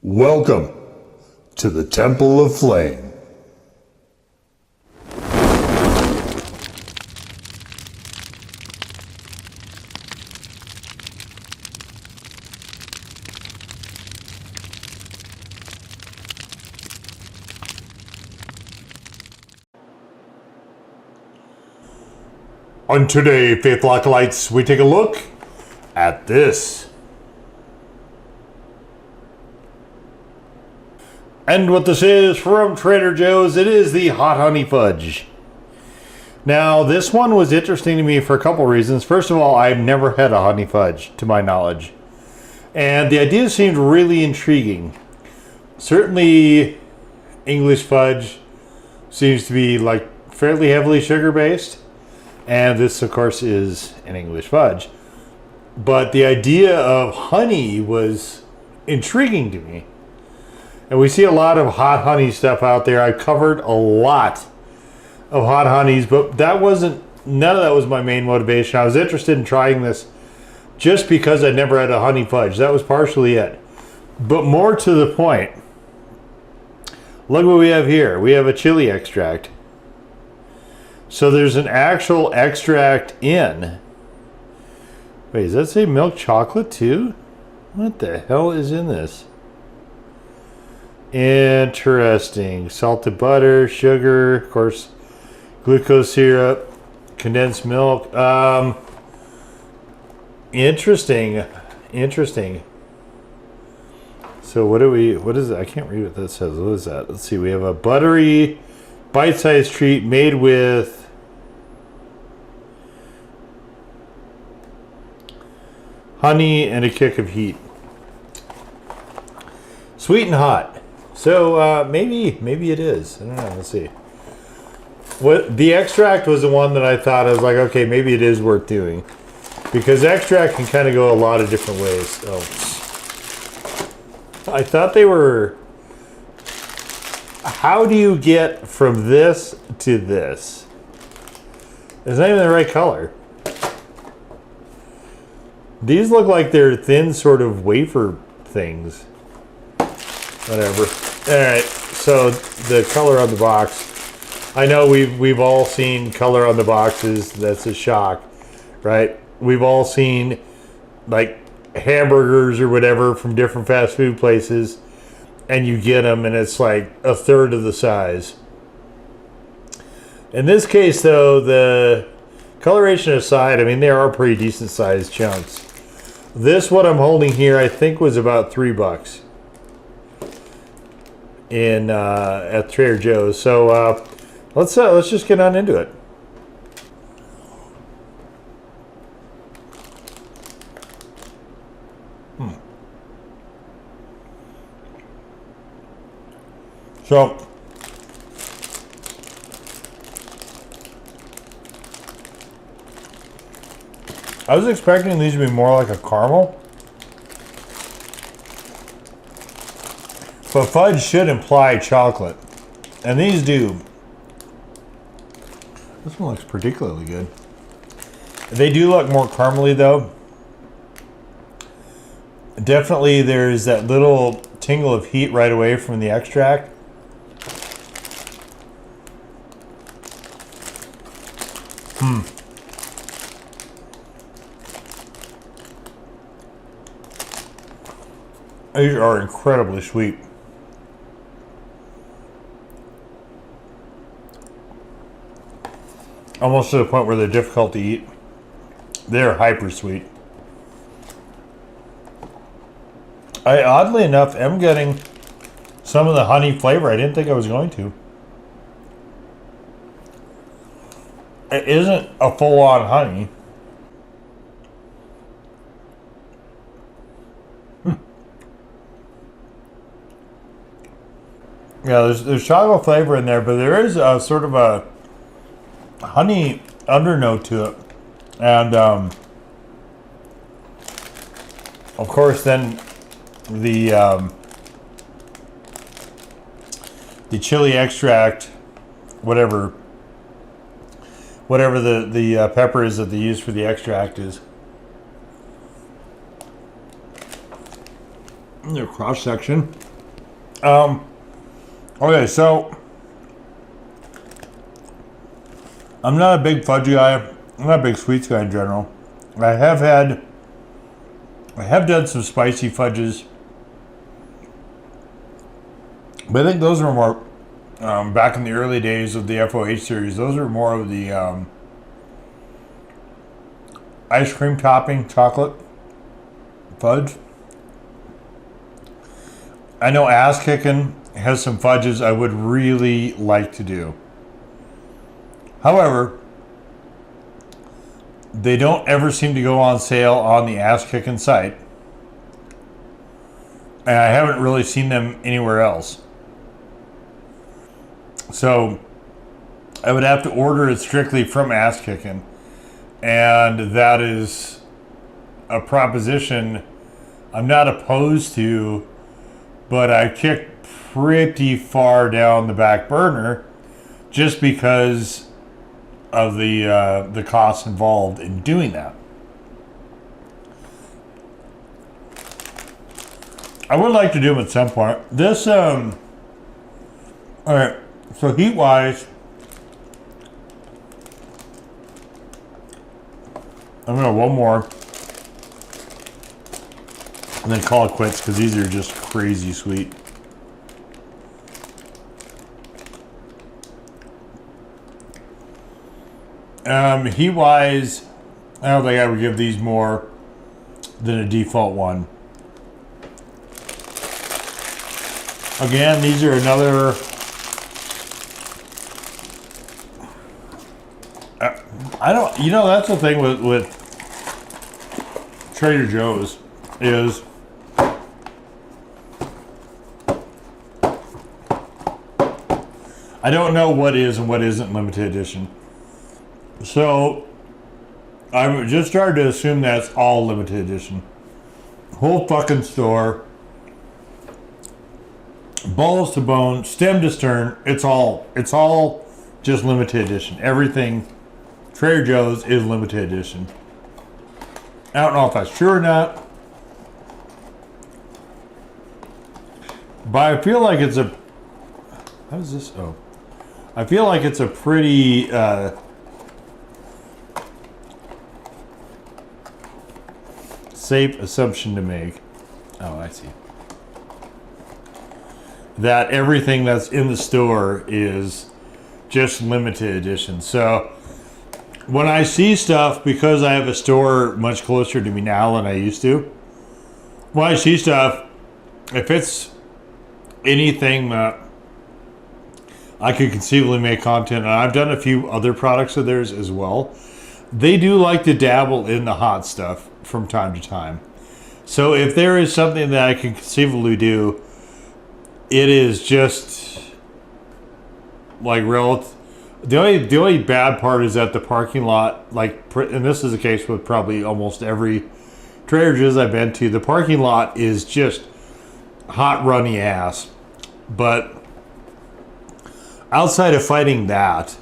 Welcome to the Temple of Flame. On today, Faith Acolytes, we take a look at this. And what this is from Trader Joe's, it is the Hot Honey Fudge. Now, this one was interesting to me for a couple reasons. First of all, I've never had a honey fudge, to my knowledge. And the idea seemed really intriguing. Certainly, English fudge seems to be like fairly heavily sugar-based. And this, of course, is an English fudge. But the idea of honey was intriguing to me. And we see a lot of hot honey stuff out there. I covered a lot of hot honeys, but none of that was my main motivation. I was interested in trying this just because I never had a honey fudge. That was partially it. But more to the point, look what we have here. We have a chili extract. So there's an actual extract in. Wait, does that say milk chocolate too? What the hell is in this? Interesting. Salted butter, sugar, of course, glucose syrup, condensed milk. Interesting. So what is it? I can't read what that says. What is that? Let's see. We have a buttery, bite-sized treat made with honey and a kick of heat. Sweet and hot. So maybe it is. I don't know. Let's see. What the extract was the one that I thought I was like, okay, maybe it is worth doing, because extract can kind of go a lot of different ways. Oh, I thought they were. How do you get from this to this? It's not even the right color. These look like they're thin sort of wafer things. Whatever. All right. So the color on the box. I know we've all seen color on the boxes. That's a shock, right? We've all seen like hamburgers or whatever from different fast food places, and you get them and it's like a third of the size. In this case, though, the coloration aside, I mean, they are pretty decent sized chunks. This, what I'm holding here, I think was about $3 in at Trader Joe's. So let's just get on into it. So I was expecting these to be more like a caramel. But fudge should imply chocolate. And these do. This one looks particularly good. They do look more caramely though. Definitely there's that little tingle of heat right away from the extract. These are incredibly sweet. Almost to the point where they're difficult to eat. They're hyper sweet. I, oddly enough, am getting some of the honey flavor. I didn't think I was going to. It isn't a full-on honey. Yeah, there's chocolate flavor in there, but there is a sort of a honey undernote to it. And of course then the chili extract, whatever the pepper is that they use for the extract is. Their cross section. Okay, so I'm not a big fudge guy. I'm not a big sweets guy in general. I have done some spicy fudges, but I think those were more back in the early days of the FOH series. Those were more of the ice cream topping chocolate fudge. I know Ass Kickin' has some fudges I would really like to do. However, they don't ever seem to go on sale on the Ass Kickin' site. And I haven't really seen them anywhere else. So I would have to order it strictly from Ass Kickin'. And that is a proposition I'm not opposed to, but I kicked pretty far down the back burner just because of the costs involved in doing that. I would like to do them at some point. This all right, so heat wise, I'm gonna one more and then call it quits because these are just crazy sweet. Heat wise, I don't think I would give these more than a default one. Again, these are another I don't, you know, that's the thing with Trader Joe's is I don't know what is and what isn't limited edition. So I just started to assume that's all limited edition. Whole fucking store, balls to bone, stem to stern, it's all just limited edition. Everything Trader Joe's is limited edition. I don't know if that's true or not, but I feel like it's a, how is this? Oh, I feel like it's a pretty safe assumption to make. Oh, I see. That everything that's in the store is just limited edition. So when I see stuff, because I have a store much closer to me now than I used to, when I see stuff, if it's anything that I could conceivably make content, and I've done a few other products of theirs as well, they do like to dabble in the hot stuff from time to time. So if there is something that I can conceivably do, it is just like relative. The only bad part is that the parking lot, like, and this is the case with probably almost every Trader Joe's I've been to, the parking lot is just hot, runny ass. But outside of fighting that,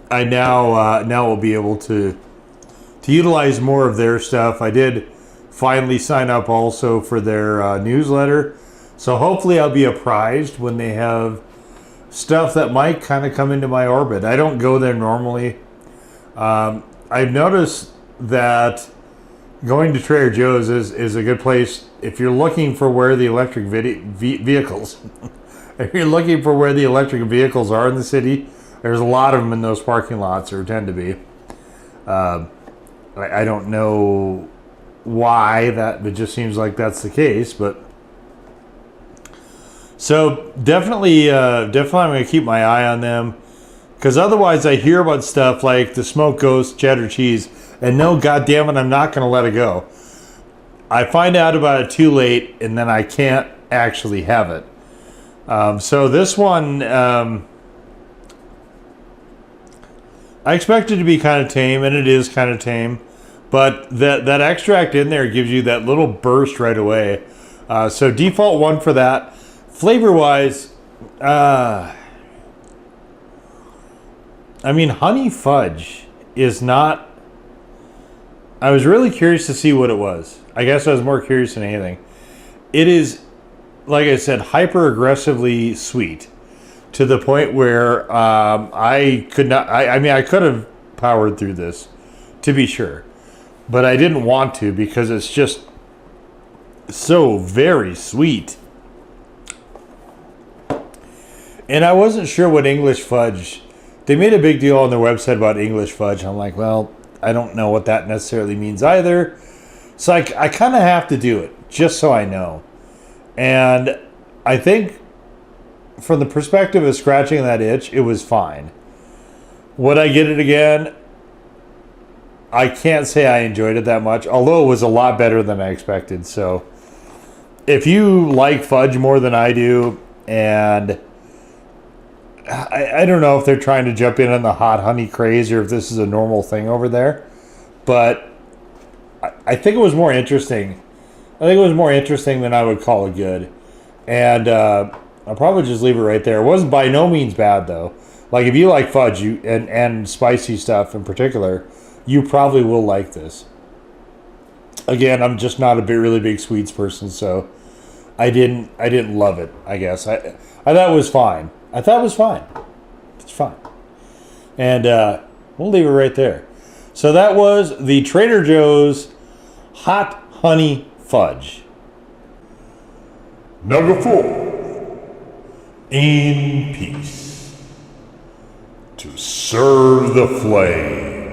I now will be able to utilize more of their stuff. I did finally sign up also for their newsletter, so hopefully I'll be apprised when they have stuff that might kind of come into my orbit. I don't go there normally. I've noticed that going to Trader Joe's is a good place if you're looking for where the electric vehicles if you're looking for where the electric vehicles are in the city. There's a lot of them in those parking lots, or tend to be. I don't know why that, it just seems like that's the case, but so definitely I'm going to keep my eye on them, because otherwise I hear about stuff like the Smoked Ghost cheddar cheese, and no, goddamn it, I'm not going to let it go. I find out about it too late, and then I can't actually have it. So this one, I expect it to be kind of tame, and it is kind of tame, but that extract in there gives you that little burst right away. So default one for that. Flavor wise, I mean, honey fudge is not. I was really curious to see what it was. I guess I was more curious than anything. it is, like I said, hyper aggressively sweet to the point where I could not. I mean, I could have powered through this, to be sure, but I didn't want to because it's just so very sweet. And I wasn't sure what English fudge. They made a big deal on their website about English fudge. I'm like, well, I don't know what that necessarily means either. So I kind of have to do it just so I know. And I think from the perspective of scratching that itch, it was fine. Would I get it again? I can't say I enjoyed it that much, although it was a lot better than I expected. So if you like fudge more than I do, and I don't know if they're trying to jump in on the hot honey craze or if this is a normal thing over there, but I think it was more interesting. I think it was more interesting than I would call it good. And I'll probably just leave it right there. It wasn't by no means bad, though. Like, if you like fudge and spicy stuff in particular, you probably will like this. Again, I'm just not a really big sweets person, so I didn't love it, I guess. I thought it was fine. I thought it was fine. It's fine. And we'll leave it right there. So that was the Trader Joe's Hot Honey Fudge. Number 4. In peace. To serve the flame.